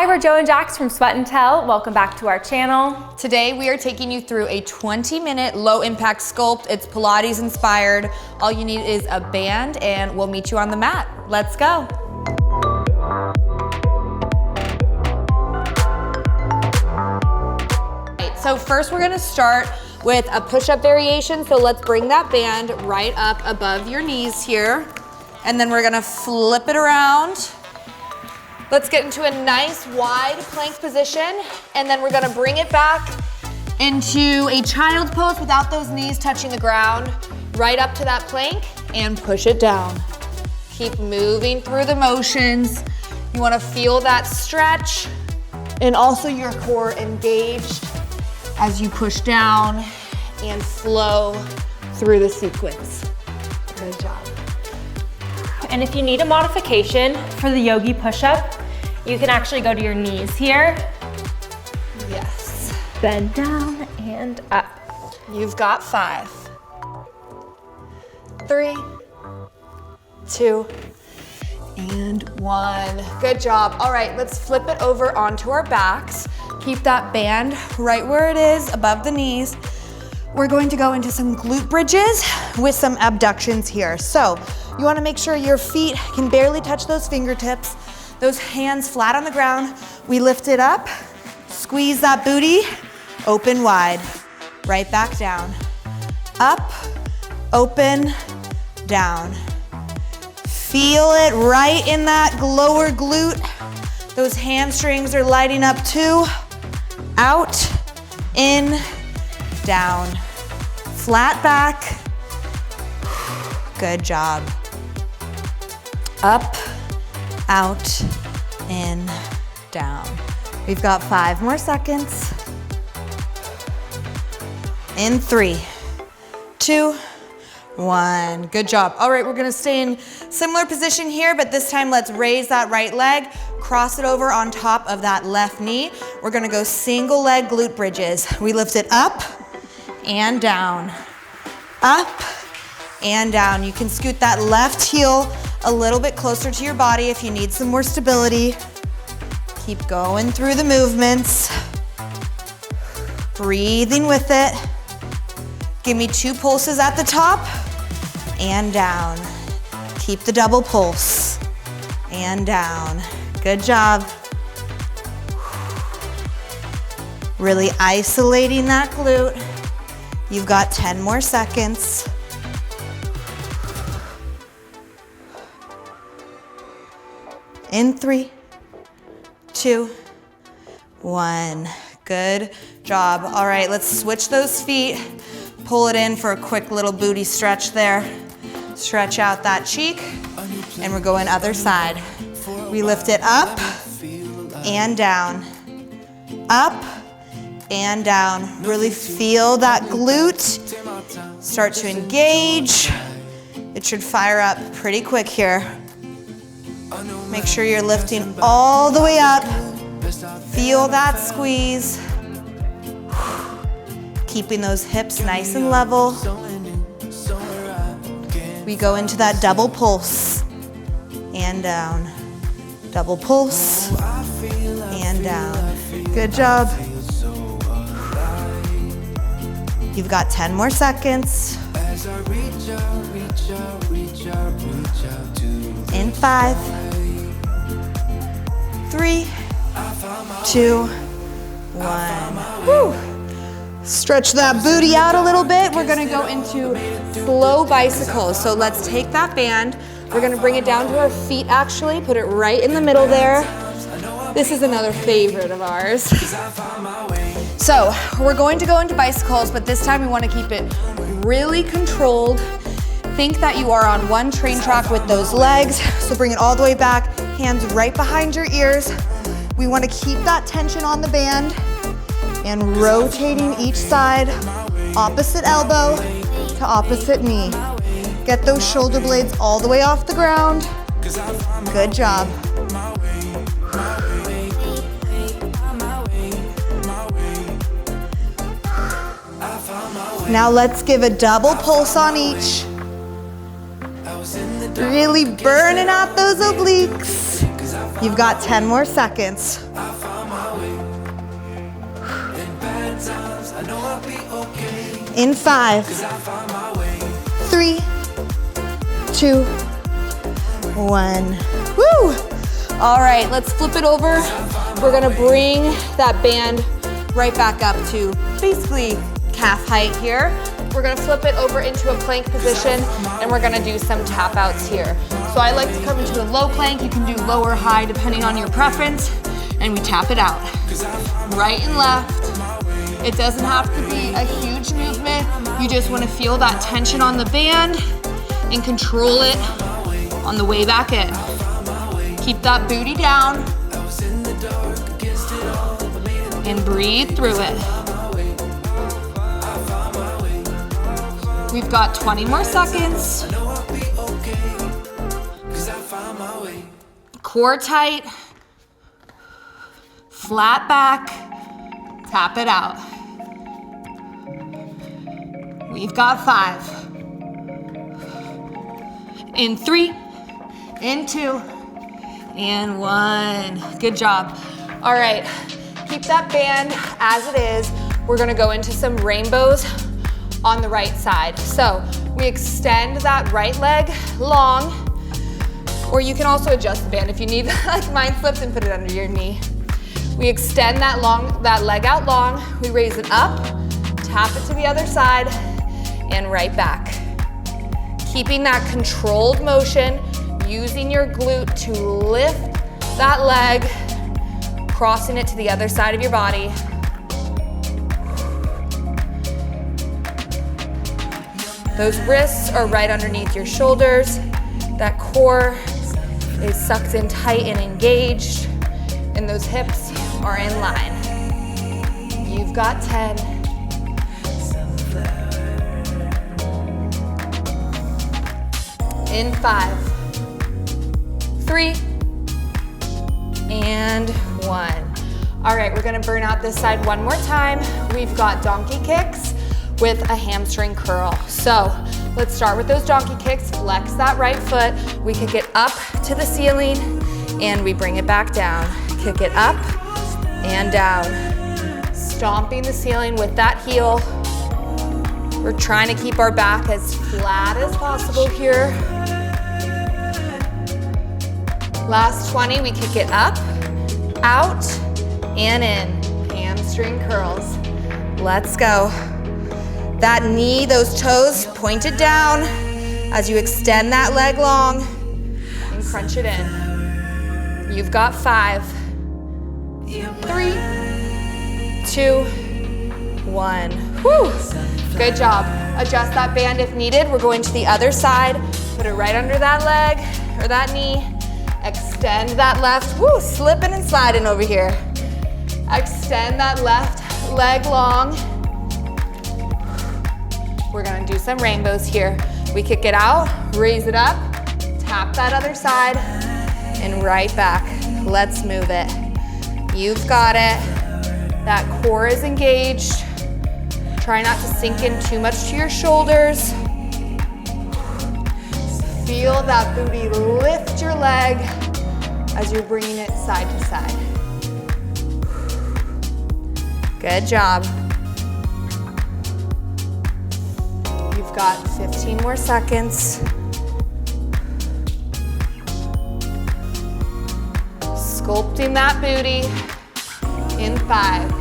we're Joe and Jacqs from Sweat and Tell. Welcome back to our channel. Today we are taking you through a 20-minute low impact sculpt. It's Pilates inspired. All you need is a band and we'll meet you on the mat. Let's go. So first we're gonna start with a push-up variation. So let's bring that band right up above your knees here. And then we're gonna flip it around. Let's get into a nice wide plank position. And then we're gonna bring it back into a child's pose without those knees touching the ground. Right up to that plank and push it down. Keep moving through the motions. You wanna feel that stretch and also your core engaged as you push down and flow through the sequence. Good job. And if you need a modification for the yogi push-up, you can actually go to your knees here. Yes. Bend down and up. You've got 5, 3, 2, and 1. Good job. All right, let's flip it over onto our backs. Keep that band right where it is, above the knees. We're going to go into some glute bridges with some abductions here. So you wanna make sure your feet can barely touch those fingertips, those hands flat on the ground. We lift it up, squeeze that booty, open wide, right back down. Up, open, down. Feel it right in that lower glute. Those hamstrings are lighting up too. Out, in, down. Flat back. Good job. Up, out, in, down. We've got 5 more seconds. In 3, 2, 1. Good job. All right, we're gonna stay in similar position here, but this time let's raise that right leg, cross it over on top of that left knee. We're gonna go single leg glute bridges. We lift it up and down, up and down. You can scoot that left heel a little bit closer to your body if you need some more stability. Keep going through the movements. Breathing with it. Give me 2 pulses at the top and down. Keep the double pulse and down. Good job. Really isolating that glute. You've got 10 more seconds. In 3, 2, 1. Good job. All right, let's switch those feet. Pull it in for a quick little booty stretch there. Stretch out that cheek, and we're going other side. We lift it up and down. Up and down. Really feel that glute start to engage. It should fire up pretty quick here. Make sure you're lifting all the way up. Feel that squeeze. Keeping those hips nice and level. We go into that double pulse and down. Double pulse and down. Good job. You've got 10 more seconds. In 5, 3, 2, 1. Woo. Stretch that booty out a little bit. We're gonna go into slow bicycles. So let's take that band. We're gonna bring it down to our feet actually. Put it right in the middle there. This is another favorite of ours. So we're going to go into bicycles, but this time we wanna keep it really controlled. Think that you are on one train track with those legs. So bring it all the way back, hands right behind your ears. We wanna keep that tension on the band. And rotating each side, opposite elbow to opposite knee. Get those shoulder blades all the way off the ground. Good job. Now let's give a double pulse on each. Really burning out those obliques. You've got 10 more seconds. In 5, 3, 2, 1. Woo! All right, let's flip it over. We're gonna bring that band right back up to basically calf height here. We're gonna flip it over into a plank position and we're gonna do some tap outs here. So I like to come into a low plank. You can do low or high depending on your preference, and we tap it out. Right and left. It doesn't have to be a huge movement. You just wanna feel that tension on the band and control it on the way back in. Keep that booty down and breathe through it. We've got 20 more seconds. Core tight, flat back, tap it out. We've got 5. In 3, in 2, and 1. Good job. All right, keep that band as it is. We're gonna go into some rainbows on the right side. So we extend that right leg long, or you can also adjust the band if you need, like mine flipped and put it under your knee. We extend that leg out long, we raise it up, tap it to the other side, and right back. Keeping that controlled motion, using your glute to lift that leg, crossing it to the other side of your body. Those wrists are right underneath your shoulders. That core is sucked in tight and engaged, and those hips are in line. You've got 10. In 5, 3, and 1. All right, we're gonna burn out this side one more time. We've got donkey kicks with a hamstring curl. So let's start with those donkey kicks. Flex that right foot. We kick it up to the ceiling and we bring it back down. Kick it up and down. Stomping the ceiling with that heel. We're trying to keep our back as flat as possible here. Last 20, we kick it up, out, and in. Hamstring curls. Let's go. That knee, those toes pointed down as you extend that leg long and crunch it in. You've got 5, 3, 2, 1. Whew. Good job. Adjust that band if needed. We're going to the other side. Put it right under that leg or that knee. Extend that left, woo, slipping and sliding over here. Extend that left leg long. We're gonna do some rainbows here. We kick it out, raise it up, tap that other side, and right back. Let's move it. You've got it. That core is engaged. Try not to sink in too much to your shoulders. Feel that booty lift your leg as you're bringing it side to side. Good job. You've got 15 more seconds. Sculpting that booty in 5,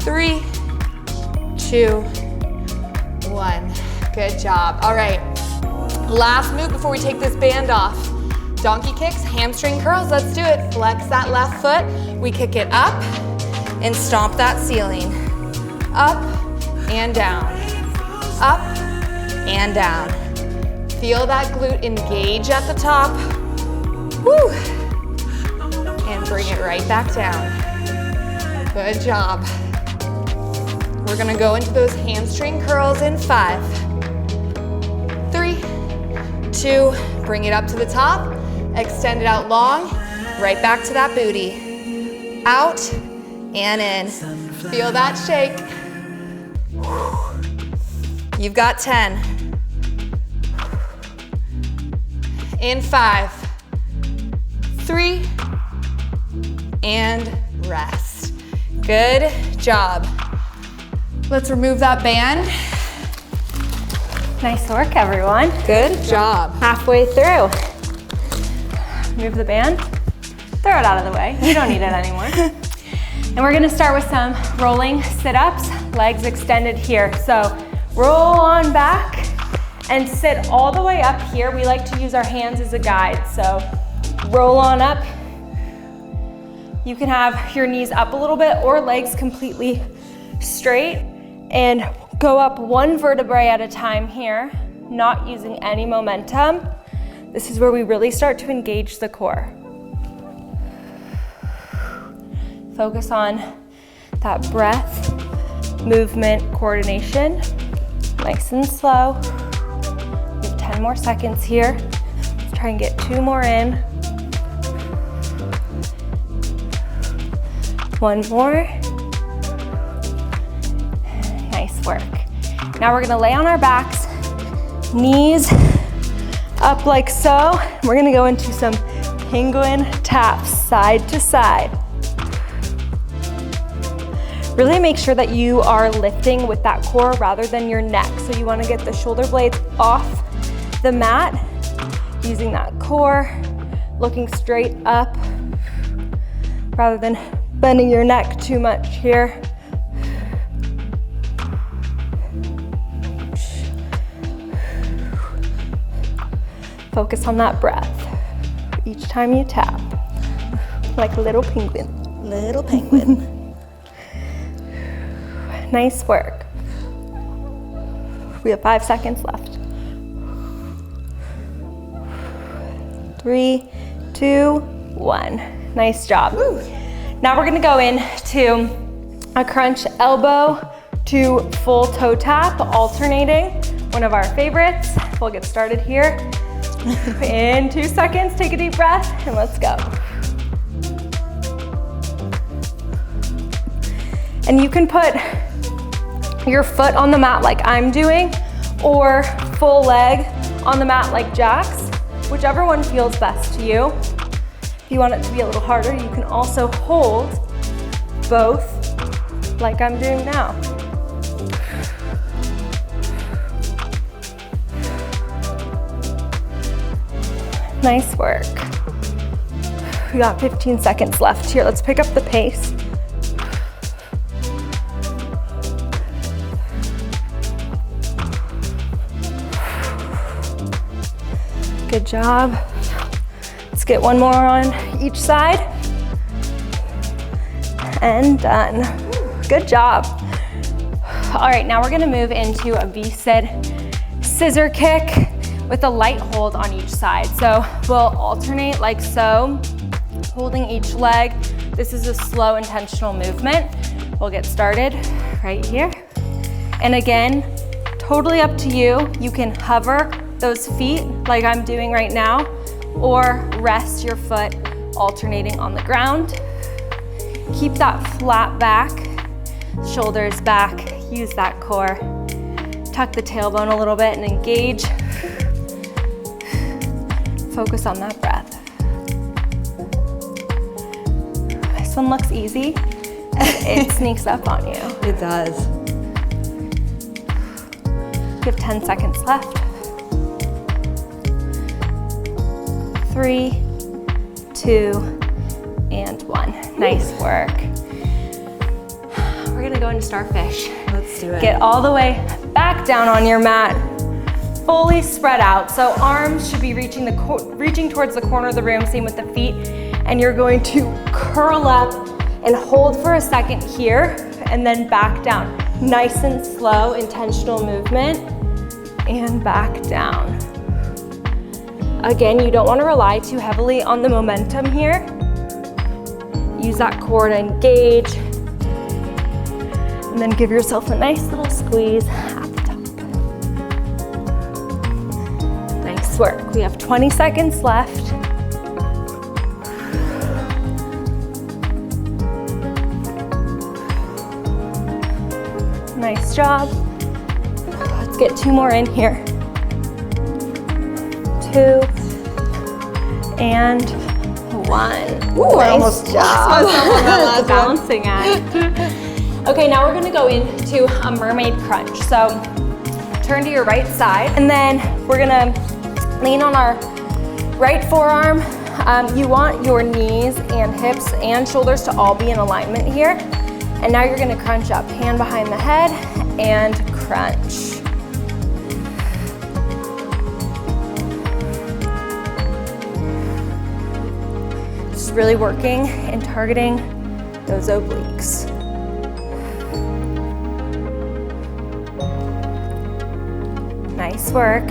3, 2, 1. Good job. All right. Last move before we take this band off. Donkey kicks, hamstring curls, let's do it. Flex that left foot, we kick it up and stomp that ceiling. Up and down, up and down. Feel that glute engage at the top. Woo! And bring it right back down. Good job. We're gonna go into those hamstring curls in 5, 3, 2, bring it up to the top, extend it out long, right back to that booty. Out and in. Feel that shake. You've got 10. In 5, 3, and rest. Good job. Let's remove that band. Nice work, everyone. Good job. Halfway through. Remove the band. Throw it out of the way. You don't need it anymore. And we're gonna start with some rolling sit-ups, legs extended here. So roll on back and sit all the way up here. We like to use our hands as a guide. So roll on up. You can have your knees up a little bit or legs completely straight, and go up one vertebrae at a time here, not using any momentum. This is where we really start to engage the core. Focus on that breath, movement, coordination. Nice and slow. We have 10 more seconds here. Let's try and get 2 more in. 1 more. Nice work. Now we're gonna lay on our backs, knees up like so. We're gonna go into some penguin taps, side to side. Really make sure that you are lifting with that core rather than your neck. So you wanna get the shoulder blades off the mat, using that core, looking straight up, rather than bending your neck too much here. Focus on that breath each time you tap, like a little penguin. Little penguin. Nice work. We have 5 seconds left. 3, 2, 1. Nice job. Woo. Now we're gonna go into a crunch elbow to full toe tap, alternating, one of our favorites. We'll get started here. In 2 seconds, take a deep breath and let's go. And you can put your foot on the mat like I'm doing, or full leg on the mat like Jacqs, whichever one feels best to you. If you want it to be a little harder, you can also hold both like I'm doing now. Nice work. We got 15 seconds left here. Let's pick up the pace. Good job. Let's get 1 more on each side. And done. Good job. All right, now we're gonna move into a V-sit scissor kick with a light hold on each side. So we'll alternate like so, holding each leg. This is a slow, intentional movement. We'll get started right here. And again, totally up to you. You can hover those feet like I'm doing right now, or rest your foot alternating on the ground. Keep that flat back, shoulders back, use that core. Tuck the tailbone a little bit and engage. Focus on that breath. This one looks easy. It sneaks up on you. It does. You have 10 seconds left. 3, 2, and 1. Nice work. We're gonna go into Starfish. Let's do it. Get all the way back down on your mat, fully spread out. So arms should be reaching towards the corner of the room, same with the feet. And you're going to curl up and hold for a second here, and then back down. Nice and slow, intentional movement, and back down. Again, you don't want to rely too heavily on the momentum here. Use that core to engage, and then give yourself a nice little squeeze at the top. Nice work. We have 20 seconds left. Nice job. Let's get 2 more in here. 2 and 1. Ooh, I Nice almost job. lost myself on that last Balancing act. Okay, now we're gonna go into a mermaid crunch. So turn to your right side, and then we're gonna lean on our right forearm. You want your knees and hips and shoulders to all be in alignment here. And now you're gonna crunch up, hand behind the head and crunch. Just really working and targeting those obliques. Nice work.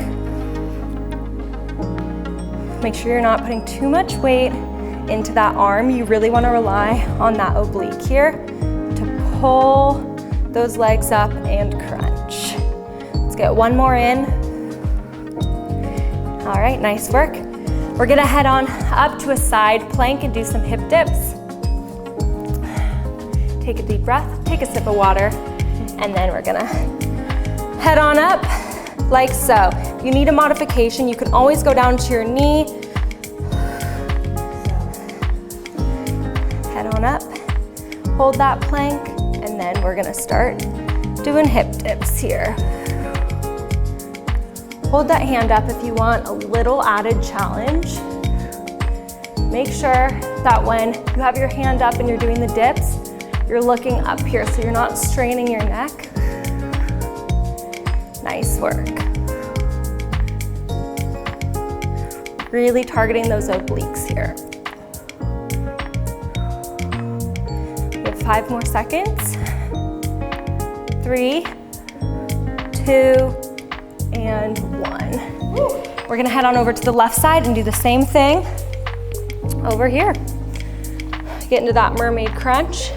Make sure you're not putting too much weight into that arm. You really want to rely on that oblique here to pull those legs up and crunch. Let's get one more in. All right, nice work. We're gonna head on up to a side plank and do some hip dips. Take a deep breath, take a sip of water, and then we're gonna head on up like so. If you need a modification, you can always go down to your knee. Head on up, hold that plank, and then we're gonna start doing hip dips here. Hold that hand up if you want a little added challenge. Make sure that when you have your hand up and you're doing the dips, you're looking up here so you're not straining your neck. Nice work. Really targeting those obliques here. We have 5 more seconds. 3, 2, and 1. We're gonna head on over to the left side and do the same thing over here. Get into that mermaid crunch.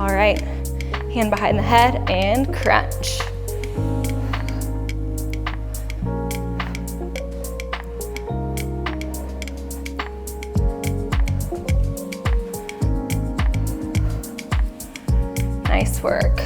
All right, hand behind the head and crunch. Nice work.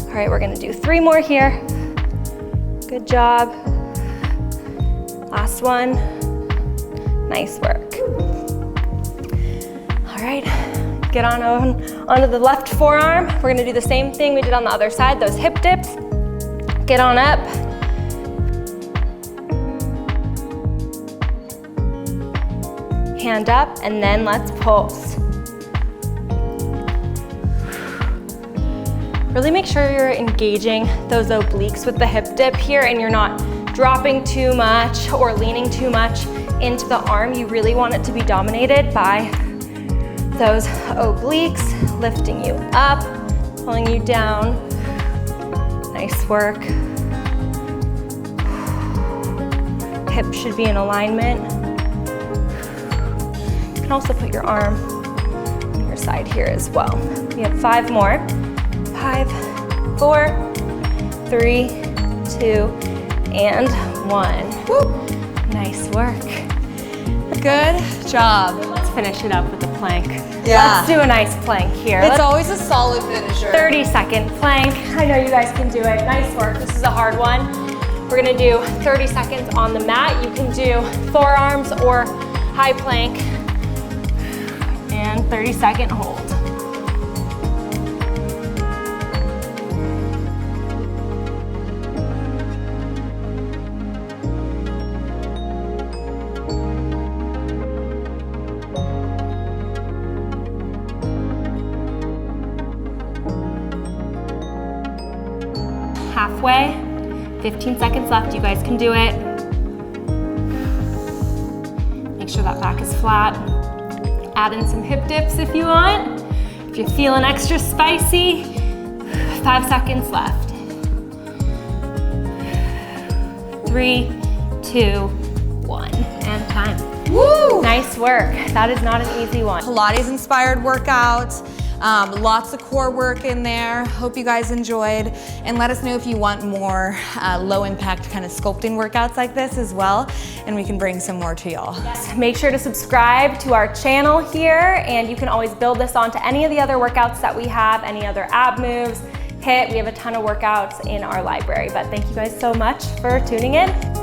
All right, we're gonna do 3 more here. Good job. Last one. Nice work. All right, get onto the left forearm. We're gonna do the same thing we did on the other side, those hip dips. Get on up. Hand up, and then let's pulse. Really make sure you're engaging those obliques with the hip dip here and you're not dropping too much or leaning too much into the arm. You really want it to be dominated by those obliques, lifting you up, pulling you down. Nice work. Hip should be in alignment. You can also put your arm on your side here as well. We have 5 more. 5, 4, 3, 2, and 1. Woo. Nice work. Good job. Let's finish it up with a plank. Yeah. Let's do a nice plank here. It's always a solid finisher. 30-second plank. I know you guys can do it. Nice work. This is a hard one. We're gonna do 30 seconds on the mat. You can do forearms or high plank. And 30-second hold. Halfway, 15 seconds left, you guys can do it. Make sure that back is flat. Add in some hip dips if you want. If you're feeling extra spicy, 5 seconds left. 3, 2, 1, and time. Woo! Nice work. That is not an easy one. Pilates inspired workout. Lots of core work in there. Hope you guys enjoyed, and let us know if you want more low impact kind of sculpting workouts like this as well, and we can bring some more to y'all. Yes, make sure to subscribe to our channel here, and you can always build this onto any of the other workouts that we have, any other ab moves, HIIT. We have a ton of workouts in our library, but thank you guys so much for tuning in.